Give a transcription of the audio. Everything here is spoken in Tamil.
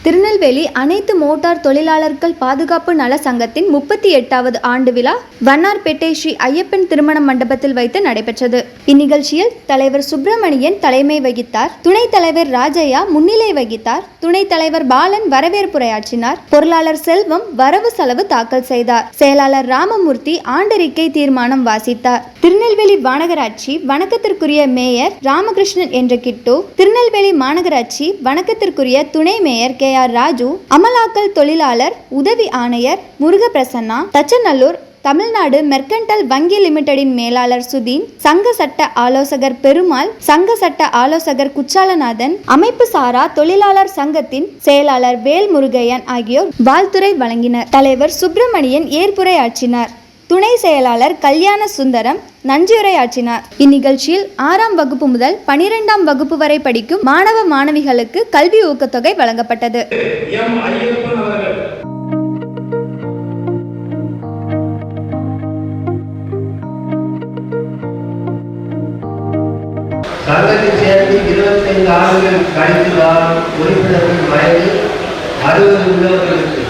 திருநெல்வேலி அனைத்து மோட்டார் தொழிலாளர்கள் பாதுகாப்பு நல சங்கத்தின் 38வது ஆண்டு விழா வண்ணார்பேட்டை ஸ்ரீ ஐயப்பன் திருமண மண்டபத்தில் வைத்து நடைபெற்றது. இந்நிகழ்ச்சியில் தலைவர் சுப்பிரமணியன் தலைமை வகித்தார். துணைத் தலைவர் ராஜையா முன்னிலை வகித்தார். துணைத் தலைவர் பாலன் வரவேற்புரையாற்றினார். பொருளாளர் செல்வம் வரவு செலவு தாக்கல் செய்தார். செயலாளர் ராமமூர்த்தி ஆண்டறிக்கை தீர்மானம் வாசித்தார். திருநெல்வேலி மாநகராட்சி வணக்கத்திற்குரிய மேயர் ராமகிருஷ்ணன் என்ற கிட்டு, திருநெல்வேலி மாநகராட்சி வணக்கத்திற்குரிய துணை மேயர் கே ஆர் ராஜு, அமலாக்கல் தொழிலாளர் உதவி ஆணையர் முருகப்பிரசன்னா, தச்சநல்லூர் தமிழ்நாடு மெர்கன்டைல் வங்கி லிமிடெடின் மேலாளர் சுதீன், சங்க சட்ட ஆலோசகர் பெருமாள், சங்க சட்ட ஆலோசகர் குச்சாலநாதன், அமைப்பு சாரா தொழிலாளர் சங்கத்தின் செயலாளர் வேல்முருகையன் ஆகியோர் வாழ்த்துரை வழங்கினர். தலைவர் சுப்பிரமணியன் ஏற்புரையாற்றினார். துணை செயலாளர் கல்யாண சுந்தரம் நன்றியுரையாற்றினார். இந்நிகழ்ச்சியில் 6ஆம் வகுப்பு முதல் 12ஆம் வகுப்பு வரை படிக்கும் மாணவ மாணவிகளுக்கு கல்வி ஊக்கத்தொகை வழங்கப்பட்டது. சங்கத்தில் சேர்ந்து 25 ஆண்டுகள் கழித்துதான் உறுப்பினர்கள் வயது 60 உள்ளவர்களுக்கு